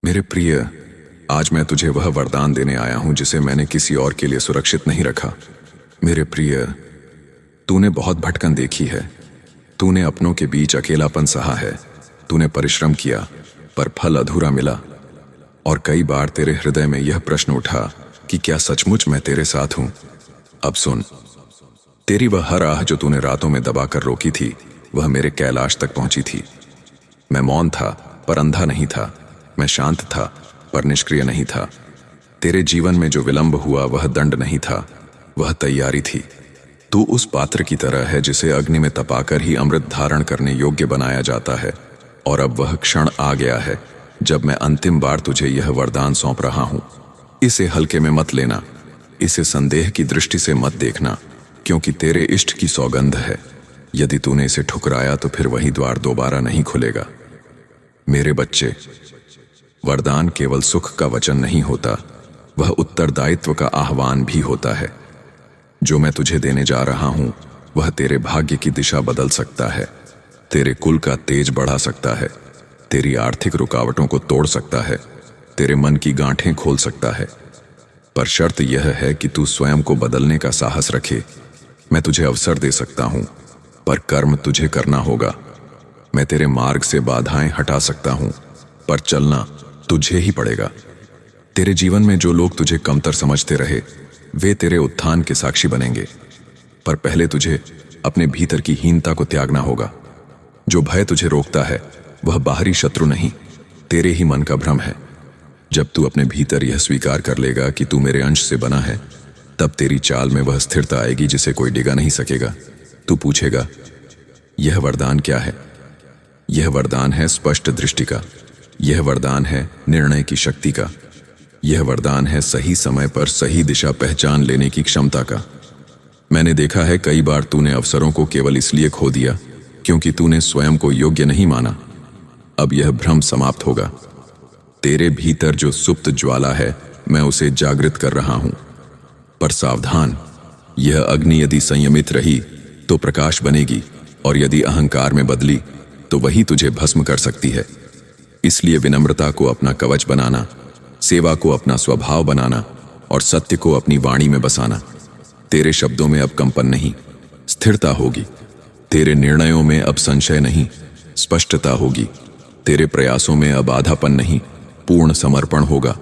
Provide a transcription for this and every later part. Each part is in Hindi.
मेरे प्रिय, आज मैं तुझे वह वरदान देने आया हूं जिसे मैंने किसी और के लिए सुरक्षित नहीं रखा। मेरे प्रिय, तूने बहुत भटकन देखी है। तूने अपनों के बीच अकेलापन सहा है। तूने परिश्रम किया पर फल अधूरा मिला। और कई बार तेरे हृदय में यह प्रश्न उठा कि क्या सचमुच मैं तेरे साथ हूं। अब सुन, तेरी वह हर आह जो तूने रातों में दबाकर रोकी थी, वह मेरे कैलाश तक पहुंची थी। मैं मौन था पर अंधा नहीं था। मैं शांत था पर निष्क्रिय नहीं था। तेरे जीवन में जो विलंब हुआ वह दंड नहीं था, वह तैयारी थी। तू उस पात्र की तरह है जिसे अग्नि में तपाकर ही अमृत धारण करने योग्य बनाया जाता है। और अब वह क्षण आ गया है जब मैं अंतिम बार तुझे यह वरदान सौंप रहा हूं। इसे हल्के में मत लेना, इसे संदेह की दृष्टि से मत देखना, क्योंकि तेरे इष्ट की सौगंध है। यदि तूने इसे ठुकराया तो फिर वही द्वार दोबारा नहीं खुलेगा। मेरे बच्चे, वरदान केवल सुख का वचन नहीं होता, वह उत्तरदायित्व का आह्वान भी होता है। जो मैं तुझे देने जा रहा हूं वह तेरे भाग्य की दिशा बदल सकता है, तेरे कुल का तेज बढ़ा सकता है, तेरी आर्थिक रुकावटों को तोड़ सकता है, तेरे मन की गांठें खोल सकता है। पर शर्त यह है कि तू स्वयं को बदलने का साहस रखे। मैं तुझे अवसर दे सकता हूं, पर कर्म तुझे करना होगा। मैं तेरे मार्ग से बाधाएं हटा सकता हूं, पर चलना तुझे ही पड़ेगा। तेरे जीवन में जो लोग तुझे कमतर समझते रहे, वे तेरे उत्थान के साक्षी बनेंगे। पर पहले तुझे अपने भीतर की हीनता को त्यागना होगा। जो भय तुझे रोकता है वह बाहरी शत्रु नहीं, तेरे ही मन का भ्रम है। जब तू अपने भीतर यह स्वीकार कर लेगा कि तू मेरे अंश से बना है, तब तेरी चाल में वह स्थिरता आएगी जिसे कोई डिगा नहीं सकेगा। तू पूछेगा, यह वरदान क्या है? यह वरदान है स्पष्ट दृष्टि का। यह वरदान है निर्णय की शक्ति का। यह वरदान है सही समय पर सही दिशा पहचान लेने की क्षमता का। मैंने देखा है कई बार तूने अवसरों को केवल इसलिए खो दिया क्योंकि तूने स्वयं को योग्य नहीं माना। अब यह भ्रम समाप्त होगा। तेरे भीतर जो सुप्त ज्वाला है, मैं उसे जागृत कर रहा हूं। पर सावधान, यह अग्नि यदि संयमित रही तो प्रकाश बनेगी, और यदि अहंकार में बदली तो वही तुझे भस्म कर सकती है। इसलिए विनम्रता को अपना कवच बनाना, सेवा को अपना स्वभाव बनाना और सत्य को अपनी वाणी में बसाना। तेरे शब्दों में अब कंपन नहीं, स्थिरता होगी। तेरे निर्णयों में अब संशय नहीं, स्पष्टता होगी। तेरे प्रयासों में अब आधापन नहीं, पूर्ण समर्पण होगा।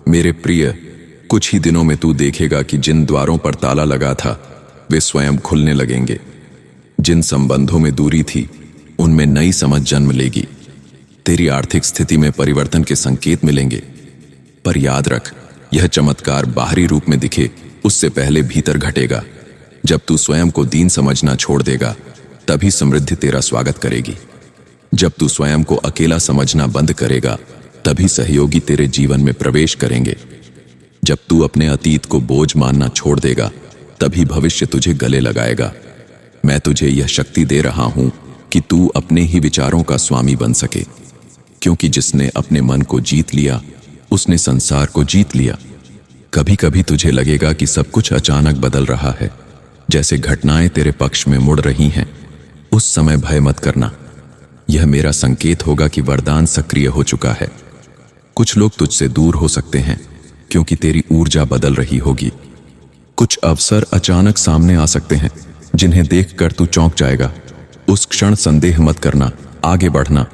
मेरे प्रिय, कुछ ही दिनों में तू देखेगा कि जिन द्वारों पर ताला लगा था वे स्वयं खुलने लगेंगे। जिन संबंधों में दूरी थी उनमें नई समझ जन्म लेगी। तेरी आर्थिक स्थिति में परिवर्तन के संकेत मिलेंगे। पर याद रख, यह चमत्कार बाहरी रूप में दिखे उससे पहले भीतर घटेगा। जब तू स्वयं को दीन समझना छोड़ देगा, तभी समृद्धि तेरा स्वागत करेगी। जब तू स्वयं को अकेला समझना बंद करेगा, तभी सहयोगी तेरे जीवन में प्रवेश करेंगे। जब तू अपने अतीत को बोझ मानना छोड़ देगा, तभी भविष्य तुझे गले लगाएगा। मैं तुझे यह शक्ति दे रहा हूं कि तू अपने ही विचारों का स्वामी बन सके, क्योंकि जिसने अपने मन को जीत लिया उसने संसार को जीत लिया। कभी कभी तुझे लगेगा कि सब कुछ अचानक बदल रहा है, जैसे घटनाएं तेरे पक्ष में मुड़ रही हैं। उस समय भय मत करना, यह मेरा संकेत होगा कि वरदान सक्रिय हो चुका है। कुछ लोग तुझसे दूर हो सकते हैं क्योंकि तेरी ऊर्जा बदल रही होगी। कुछ अवसर अचानक सामने आ सकते हैं जिन्हें देखकर तू चौंक जाएगा। उस क्षण संदेह मत करना, आगे बढ़ना।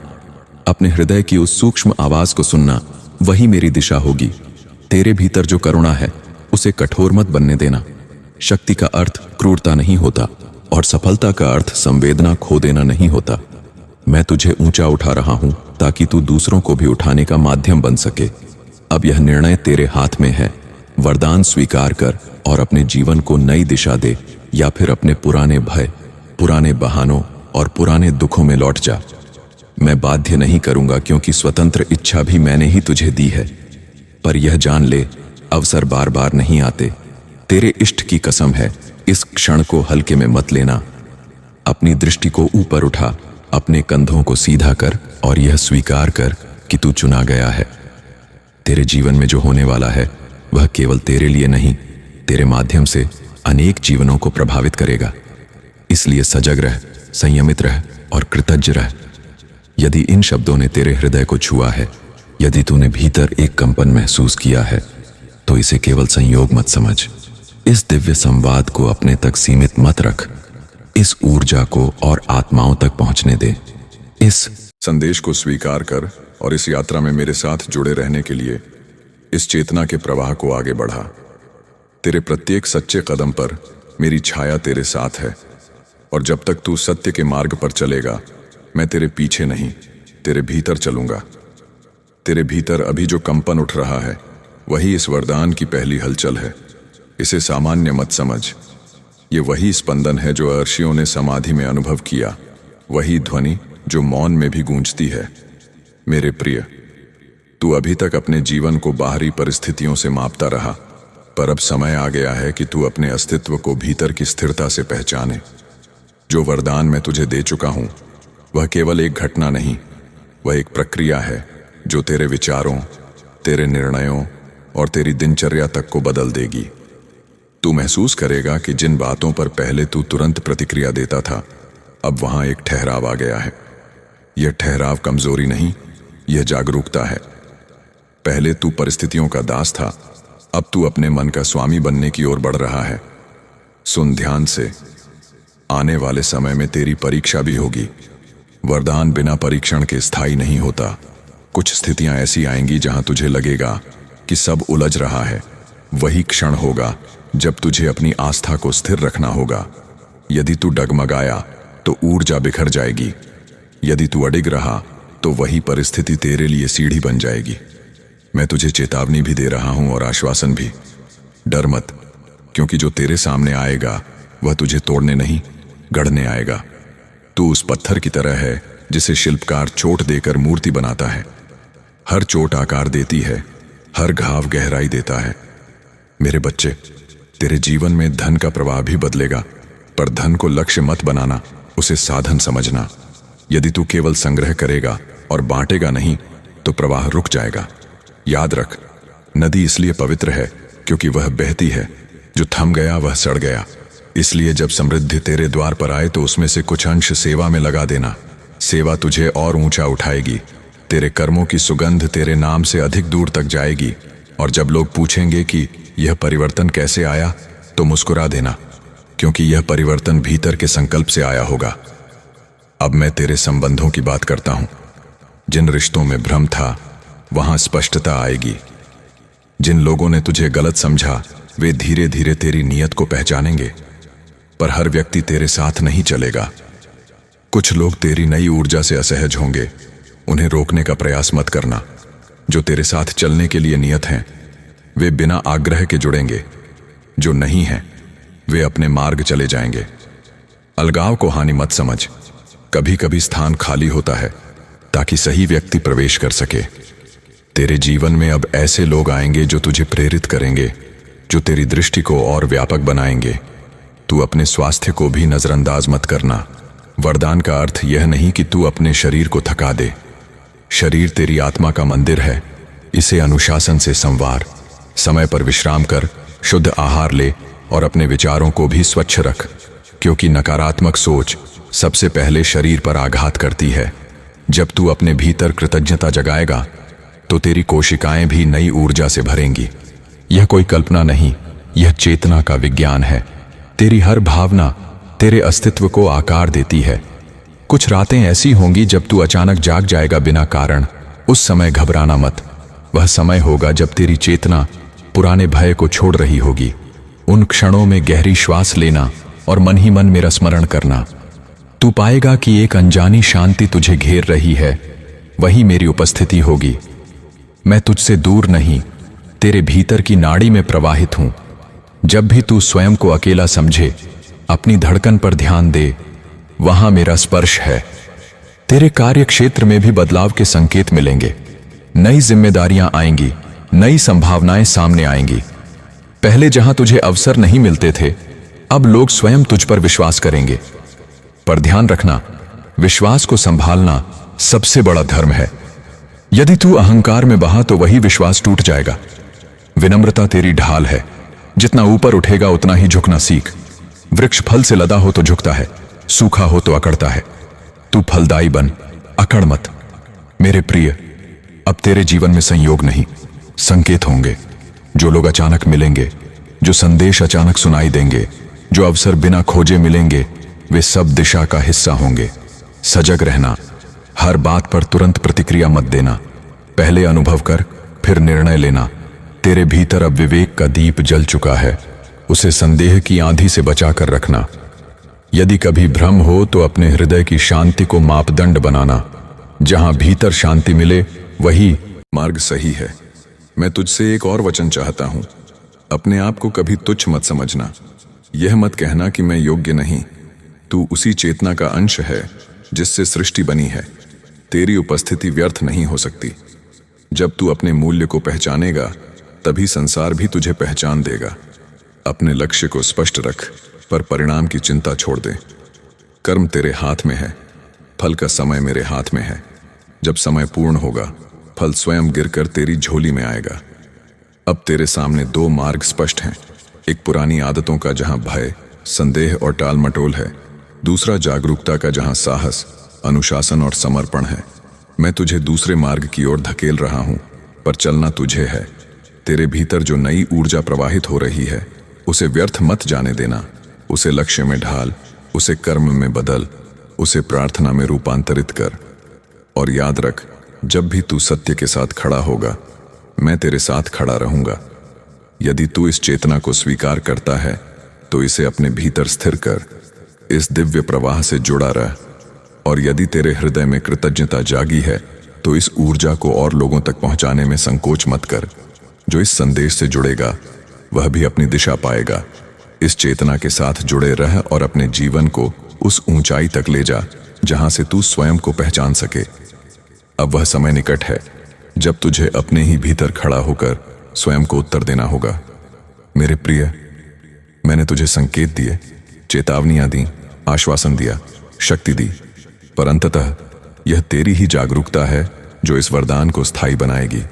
अपने हृदय की उस सूक्ष्म आवाज को सुनना, वही मेरी दिशा होगी। तेरे भीतर जो करुणा है उसे कठोर मत बनने देना। शक्ति का अर्थ क्रूरता नहीं होता, और सफलता का अर्थ संवेदना खो देना नहीं होता। मैं तुझे ऊंचा उठा रहा हूं ताकि तू दूसरों को भी उठाने का माध्यम बन सके। अब यह निर्णय तेरे हाथ में है। वरदान स्वीकार कर और अपने जीवन को नई दिशा दे, या फिर अपने पुराने भय, पुराने बहानों और पुराने दुखों में लौट जा। मैं बाध्य नहीं करूंगा, क्योंकि स्वतंत्र इच्छा भी मैंने ही तुझे दी है। पर यह जान ले, अवसर बार बार नहीं आते। तेरे इष्ट की कसम है, इस क्षण को हल्के में मत लेना। अपनी दृष्टि को ऊपर उठा, अपने कंधों को सीधा कर और यह स्वीकार कर कि तू चुना गया है। तेरे जीवन में जो होने वाला है वह केवल तेरे लिए नहीं, तेरे माध्यम से अनेक जीवनों को प्रभावित करेगा। इसलिए सजग रह, संयमित रह और कृतज्ञ रह। यदि इन शब्दों ने तेरे हृदय को छुआ है, यदि तूने भीतर एक कंपन महसूस किया है तो इसे केवल संयोग मत समझ। इस दिव्य संवाद को अपने तक सीमित मत रख। इस ऊर्जा को और आत्माओं तक पहुंचने दे। इस संदेश को स्वीकार कर और इस यात्रा में मेरे साथ जुड़े रहने के लिए इस चेतना के प्रवाह को आगे बढ़ा। तेरे प्रत्येक सच्चे कदम पर मेरी छाया तेरे साथ है और जब तक तू सत्य के मार्ग पर चलेगा मैं तेरे पीछे नहीं, तेरे भीतर चलूंगा। तेरे भीतर अभी जो कंपन उठ रहा है वही इस वरदान की पहली हलचल है। इसे सामान्य मत समझ। ये वही स्पंदन है जो अर्षियों ने समाधि में अनुभव किया, वही ध्वनि जो मौन में भी गूंजती है। मेरे प्रिय, तू अभी तक अपने जीवन को बाहरी परिस्थितियों से मापता रहा, पर अब समय आ गया है कि तू अपने अस्तित्व को भीतर की स्थिरता से पहचाने। जो वरदान मैं तुझे दे चुका हूं वह केवल एक घटना नहीं, वह एक प्रक्रिया है जो तेरे विचारों, तेरे निर्णयों और तेरी दिनचर्या तक को बदल देगी। तू महसूस करेगा कि जिन बातों पर पहले तू तुरंत प्रतिक्रिया देता था, अब वहां एक ठहराव आ गया है। यह ठहराव कमजोरी नहीं, यह जागरूकता है। पहले तू परिस्थितियों का दास था, अब तू अपने मन का स्वामी बनने की ओर बढ़ रहा है। सुन ध्यान से, आने वाले समय में तेरी परीक्षा भी होगी। वरदान बिना परीक्षण के स्थायी नहीं होता। कुछ स्थितियां ऐसी आएंगी जहां तुझे लगेगा कि सब उलझ रहा है। वही क्षण होगा जब तुझे अपनी आस्था को स्थिर रखना होगा। यदि तू डगमगाया तो ऊर्जा बिखर जाएगी। यदि तू अडिग रहा तो वही परिस्थिति तेरे लिए सीढ़ी बन जाएगी। मैं तुझे चेतावनी भी दे रहा हूं और आश्वासन भी। डर मत, क्योंकि जो तेरे सामने आएगा वह तुझे तोड़ने नहीं, गढ़ने आएगा। तू उस पत्थर की तरह है जिसे शिल्पकार चोट देकर मूर्ति बनाता है। हर चोट आकार देती है, हर घाव गहराई देता है। मेरे बच्चे, तेरे जीवन में धन का प्रवाह भी बदलेगा, पर धन को लक्ष्य मत बनाना, उसे साधन समझना। यदि तू केवल संग्रह करेगा और बांटेगा नहीं तो प्रवाह रुक जाएगा। याद रख, नदी इसलिए पवित्र है क्योंकि वह बहती है, जो थम गया वह सड़ गया। इसलिए जब समृद्धि तेरे द्वार पर आए तो उसमें से कुछ अंश सेवा में लगा देना। सेवा तुझे और ऊंचा उठाएगी। तेरे कर्मों की सुगंध तेरे नाम से अधिक दूर तक जाएगी। और जब लोग पूछेंगे कि यह परिवर्तन कैसे आया, तो मुस्कुरा देना, क्योंकि यह परिवर्तन भीतर के संकल्प से आया होगा। अब मैं तेरे संबंधों की बात करता हूं। जिन रिश्तों में भ्रम था वहां स्पष्टता आएगी। जिन लोगों ने तुझे गलत समझा वे धीरे धीरे तेरी नीयत को पहचानेंगे, पर हर व्यक्ति तेरे साथ नहीं चलेगा। कुछ लोग तेरी नई ऊर्जा से असहज होंगे, उन्हें रोकने का प्रयास मत करना। जो तेरे साथ चलने के लिए नियत हैं वे बिना आग्रह के जुड़ेंगे, जो नहीं हैं वे अपने मार्ग चले जाएंगे। अलगाव को हानि मत समझ। कभी कभी स्थान खाली होता है ताकि सही व्यक्ति प्रवेश कर सके। तेरे जीवन में अब ऐसे लोग आएंगे जो तुझे प्रेरित करेंगे, जो तेरी दृष्टि को और व्यापक बनाएंगे। तू अपने स्वास्थ्य को भी नजरअंदाज मत करना। वरदान का अर्थ यह नहीं कि तू अपने शरीर को थका दे। शरीर तेरी आत्मा का मंदिर है, इसे अनुशासन से संवार। समय पर विश्राम कर, शुद्ध आहार ले और अपने विचारों को भी स्वच्छ रख, क्योंकि नकारात्मक सोच सबसे पहले शरीर पर आघात करती है। जब तू अपने भीतर कृतज्ञता जगाएगा तो तेरी कोशिकाएं भी नई ऊर्जा से भरेंगी। यह कोई कल्पना नहीं, यह चेतना का विज्ञान है। तेरी हर भावना तेरे अस्तित्व को आकार देती है। कुछ रातें ऐसी होंगी जब तू अचानक जाग जाएगा बिना कारण। उस समय घबराना मत। वह समय होगा जब तेरी चेतना पुराने भय को छोड़ रही होगी। उन क्षणों में गहरी श्वास लेना और मन ही मन मेरा स्मरण करना। तू पाएगा कि एक अनजानी शांति तुझे घेर रही है। वही मेरी उपस्थिति होगी। मैं तुझसे दूर नहीं, तेरे भीतर की नाड़ी में प्रवाहित हूं। जब भी तू स्वयं को अकेला समझे, अपनी धड़कन पर ध्यान दे, वहां मेरा स्पर्श है। तेरे कार्य क्षेत्र में भी बदलाव के संकेत मिलेंगे। नई जिम्मेदारियां आएंगी, नई संभावनाएं सामने आएंगी। पहले जहां तुझे अवसर नहीं मिलते थे, अब लोग स्वयं तुझ पर विश्वास करेंगे। पर ध्यान रखना, विश्वास को संभालना सबसे बड़ा धर्म है। यदि तू अहंकार में बहा तो वही विश्वास टूट जाएगा। विनम्रता तेरी ढाल है। जितना ऊपर उठेगा उतना ही झुकना सीख। वृक्ष फल से लदा हो तो झुकता है, सूखा हो तो अकड़ता है। तू फलदायी बन, अकड़ मत। मेरे प्रिय, अब तेरे जीवन में संयोग नहीं, संकेत होंगे। जो लोग अचानक मिलेंगे, जो संदेश अचानक सुनाई देंगे, जो अवसर बिना खोजे मिलेंगे, वे सब दिशा का हिस्सा होंगे। सजग रहना, हर बात पर तुरंत प्रतिक्रिया मत देना। पहले अनुभव कर, फिर निर्णय लेना। तेरे भीतर अब विवेक का दीप जल चुका है, उसे संदेह की आंधी से बचाकर रखना। यदि कभी भ्रम हो तो अपने हृदय की शांति को मापदंड बनाना। जहां भीतर शांति मिले वही मार्ग सही है। मैं तुझसे एक और वचन चाहता हूं, अपने आप को कभी तुच्छ मत समझना। यह मत कहना कि मैं योग्य नहीं। तू उसी चेतना का अंश है जिससे सृष्टि बनी है। तेरी उपस्थिति व्यर्थ नहीं हो सकती। जब तू अपने मूल्य को पहचानेगा, तभी संसार भी तुझे पहचान देगा। अपने लक्ष्य को स्पष्ट रख, पर परिणाम की चिंता छोड़ दे। कर्म तेरे हाथ में है, फल का समय मेरे हाथ में है। जब समय पूर्ण होगा, फल स्वयं गिरकर तेरी झोली में आएगा। अब तेरे सामने दो मार्ग स्पष्ट हैं। एक पुरानी आदतों का जहां भय, संदेह और टाल मटोल है, दूसरा जागरूकता का जहां साहस, अनुशासन और समर्पण है। मैं तुझे दूसरे मार्ग की ओर धकेल रहा हूं, पर चलना तुझे है। तेरे भीतर जो नई ऊर्जा प्रवाहित हो रही है, उसे व्यर्थ मत जाने देना। उसे लक्ष्य में ढाल, उसे कर्म में बदल, उसे प्रार्थना में रूपांतरित कर। और याद रख, जब भी तू सत्य के साथ खड़ा होगा, मैं तेरे साथ खड़ा रहूंगा। यदि तू इस चेतना को स्वीकार करता है, तो इसे अपने भीतर स्थिर कर। इस दिव्य प्रवाह से जुड़ा रह। और यदि तेरे हृदय में कृतज्ञता जागी है, तो इस ऊर्जा को और लोगों तक पहुंचाने में संकोच मत कर। जो इस संदेश से जुड़ेगा, वह भी अपनी दिशा पाएगा। इस चेतना के साथ जुड़े रह और अपने जीवन को उस ऊंचाई तक ले जा जहां से तू स्वयं को पहचान सके। अब वह समय निकट है जब तुझे अपने ही भीतर खड़ा होकर स्वयं को उत्तर देना होगा। मेरे प्रिय, मैंने तुझे संकेत दिए, चेतावनियां दी, आश्वासन दिया, शक्ति दी, पर अंततः यह तेरी ही जागरूकता है जो इस वरदान को स्थायी बनाएगी।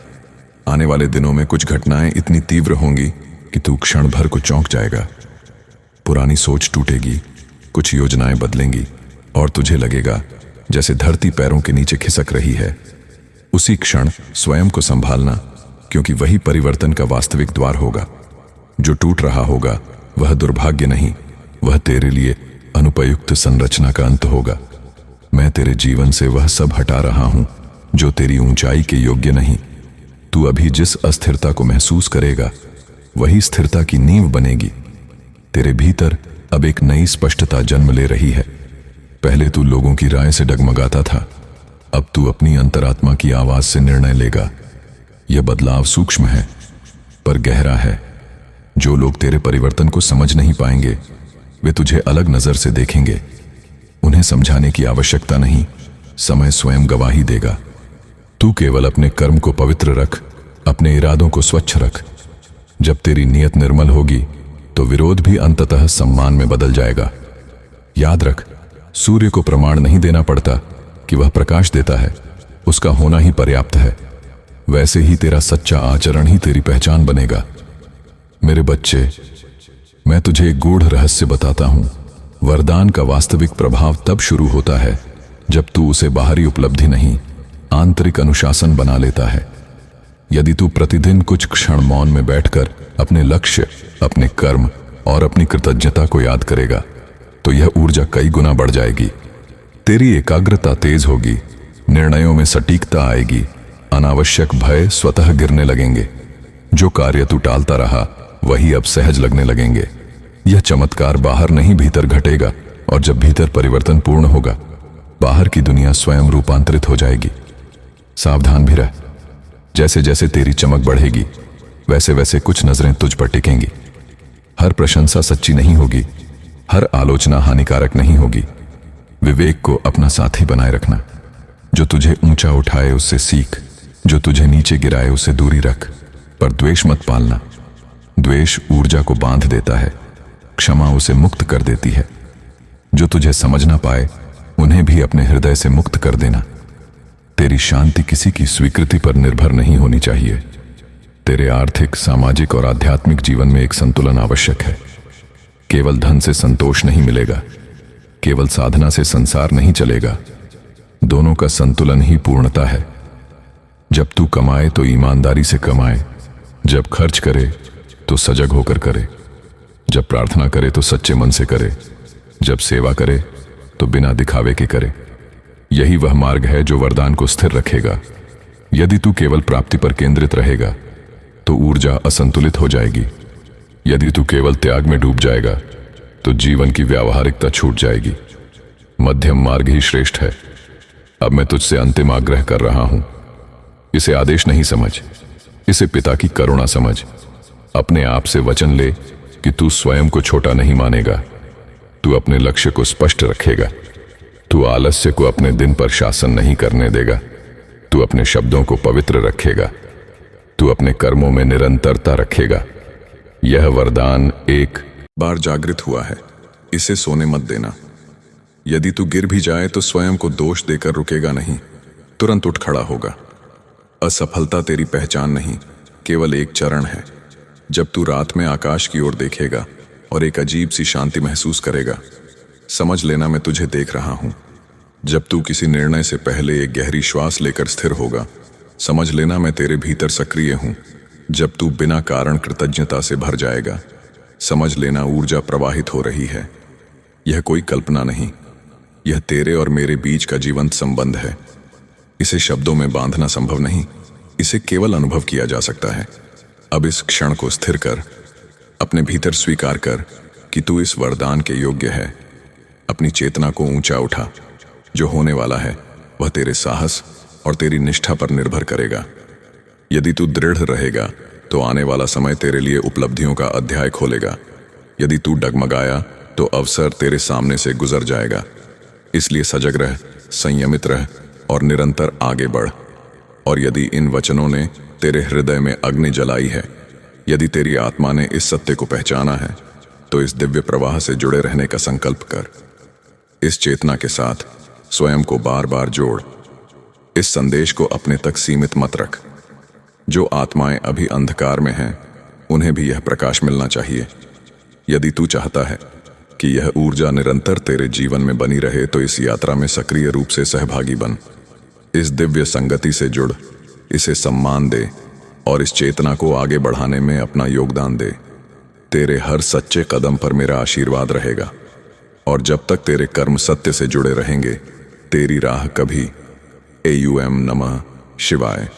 आने वाले दिनों में कुछ घटनाएं इतनी तीव्र होंगी कि तू क्षण भर को चौंक जाएगा। पुरानी सोच टूटेगी, कुछ योजनाएं बदलेंगी और तुझे लगेगा जैसे धरती पैरों के नीचे खिसक रही है। उसी क्षण स्वयं को संभालना, क्योंकि वही परिवर्तन का वास्तविक द्वार होगा। जो टूट रहा होगा वह दुर्भाग्य नहीं, वह तेरे लिए अनुपयुक्त संरचना का अंत होगा। मैं तेरे जीवन से वह सब हटा रहा हूं जो तेरी ऊंचाई के योग्य नहीं। तू अभी जिस अस्थिरता को महसूस करेगा, वही स्थिरता की नींव बनेगी। तेरे भीतर अब एक नई स्पष्टता जन्म ले रही है। पहले तू लोगों की राय से डगमगाता था, अब तू अपनी अंतरात्मा की आवाज से निर्णय लेगा। यह बदलाव सूक्ष्म है पर गहरा है। जो लोग तेरे परिवर्तन को समझ नहीं पाएंगे, वे तुझे अलग नजर से देखेंगे। उन्हें समझाने की आवश्यकता नहीं, समय स्वयं गवाही देगा। तू केवल अपने कर्म को पवित्र रख, अपने इरादों को स्वच्छ रख। जब तेरी नीयत निर्मल होगी तो विरोध भी अंततः सम्मान में बदल जाएगा। याद रख, सूर्य को प्रमाण नहीं देना पड़ता कि वह प्रकाश देता है, उसका होना ही पर्याप्त है। वैसे ही तेरा सच्चा आचरण ही तेरी पहचान बनेगा। मेरे बच्चे, मैं तुझे एक गूढ़ रहस्य बताता हूं। वरदान का वास्तविक प्रभाव तब शुरू होता है जब तू उसे बाहरी उपलब्धि नहीं, आंतरिक अनुशासन बना लेता है। यदि तू प्रतिदिन कुछ क्षण मौन में बैठकर अपने लक्ष्य, अपने कर्म और अपनी कृतज्ञता को याद करेगा, तो यह ऊर्जा कई गुना बढ़ जाएगी। तेरी एकाग्रता तेज होगी, निर्णयों में सटीकता आएगी, अनावश्यक भय स्वतः गिरने लगेंगे। जो कार्य तू टालता रहा, वही अब सहज लगने लगेंगे। यह चमत्कार बाहर नहीं भीतर घटेगा, और जब भीतर परिवर्तन पूर्ण होगा, बाहर की दुनिया स्वयं रूपांतरित हो जाएगी। सावधान भी रह, जैसे जैसे तेरी चमक बढ़ेगी, वैसे वैसे कुछ नजरें तुझ पर टिकेंगी। हर प्रशंसा सच्ची नहीं होगी, हर आलोचना हानिकारक नहीं होगी। विवेक को अपना साथी बनाए रखना। जो तुझे ऊंचा उठाए उससे सीख, जो तुझे नीचे गिराए उससे दूरी रख, पर द्वेष मत पालना। द्वेष ऊर्जा को बांध देता है, क्षमा उसे मुक्त कर देती है। जो तुझे समझ ना पाए, उन्हें भी अपने हृदय से मुक्त कर देना। तेरी शांति किसी की स्वीकृति पर निर्भर नहीं होनी चाहिए। तेरे आर्थिक, सामाजिक और आध्यात्मिक जीवन में एक संतुलन आवश्यक है। केवल धन से संतोष नहीं मिलेगा, केवल साधना से संसार नहीं चलेगा। दोनों का संतुलन ही पूर्णता है। जब तू कमाए तो ईमानदारी से कमाए, जब खर्च करे तो सजग होकर करे, जब प्रार्थना करे तो सच्चे मन से करे, जब सेवा करे तो बिना दिखावे के करे। यही वह मार्ग है जो वरदान को स्थिर रखेगा। यदि तू केवल प्राप्ति पर केंद्रित रहेगा तो ऊर्जा असंतुलित हो जाएगी। यदि तू केवल त्याग में डूब जाएगा तो जीवन की व्यावहारिकता छूट जाएगी। मध्यम मार्ग ही श्रेष्ठ है। अब मैं तुझसे अंतिम आग्रह कर रहा हूं। इसे आदेश नहीं समझ, इसे पिता की करुणा समझ। अपने आप से वचन ले कि तू स्वयं को छोटा नहीं मानेगा। तू अपने लक्ष्य को स्पष्ट रखेगा। तू आलस्य को अपने दिन पर शासन नहीं करने देगा। तू अपने शब्दों को पवित्र रखेगा। तू अपने कर्मों में निरंतरता रखेगा। यह वरदान एक बार जागृत हुआ है, इसे सोने मत देना। यदि तू गिर भी जाए तो स्वयं को दोष देकर रुकेगा नहीं, तुरंत उठ खड़ा होगा। असफलता तेरी पहचान नहीं, केवल एक चरण है। जब तू रात में आकाश की ओर देखेगा और एक अजीब सी शांति महसूस करेगा, समझ लेना मैं तुझे देख रहा हूं। जब तू किसी निर्णय से पहले एक गहरी श्वास लेकर स्थिर होगा, समझ लेना मैं तेरे भीतर सक्रिय हूं। जब तू बिना कारण कृतज्ञता से भर जाएगा, समझ लेना ऊर्जा प्रवाहित हो रही है। यह कोई कल्पना नहीं, यह तेरे और मेरे बीच का जीवंत संबंध है। इसे शब्दों में बांधना संभव नहीं, इसे केवल अनुभव किया जा सकता है। अब इस क्षण को स्थिर कर, अपने भीतर स्वीकार कर कि तू इस वरदान के योग्य है। अपनी चेतना को ऊंचा उठा। जो होने वाला है वह तेरे साहस और तेरी निष्ठा पर निर्भर करेगा। यदि तू दृढ़ रहेगा तो आने वाला समय तेरे लिए उपलब्धियों का अध्याय खोलेगा। यदि तू डगमगाया तो अवसर तेरे सामने से गुजर जाएगा। इसलिए सजग रह, संयमित रह और निरंतर आगे बढ़। और यदि इन वचनों ने तेरे हृदय में अग्नि जलाई है, यदि तेरी आत्मा ने इस सत्य को पहचाना है, तो इस दिव्य प्रवाह से जुड़े रहने का संकल्प कर। इस चेतना के साथ स्वयं को बार बार जोड़। इस संदेश को अपने तक सीमित मत रख। जो आत्माएं अभी अंधकार में हैं, उन्हें भी यह प्रकाश मिलना चाहिए। यदि तू चाहता है कि यह ऊर्जा निरंतर तेरे जीवन में बनी रहे, तो इस यात्रा में सक्रिय रूप से सहभागी बन। इस दिव्य संगति से जुड़, इसे सम्मान दे और इस चेतना को आगे बढ़ाने में अपना योगदान दे। तेरे हर सच्चे कदम पर मेरा आशीर्वाद रहेगा। और जब तक तेरे कर्म सत्य से जुड़े रहेंगे, तेरी राह कभी AUM नमः शिवाय।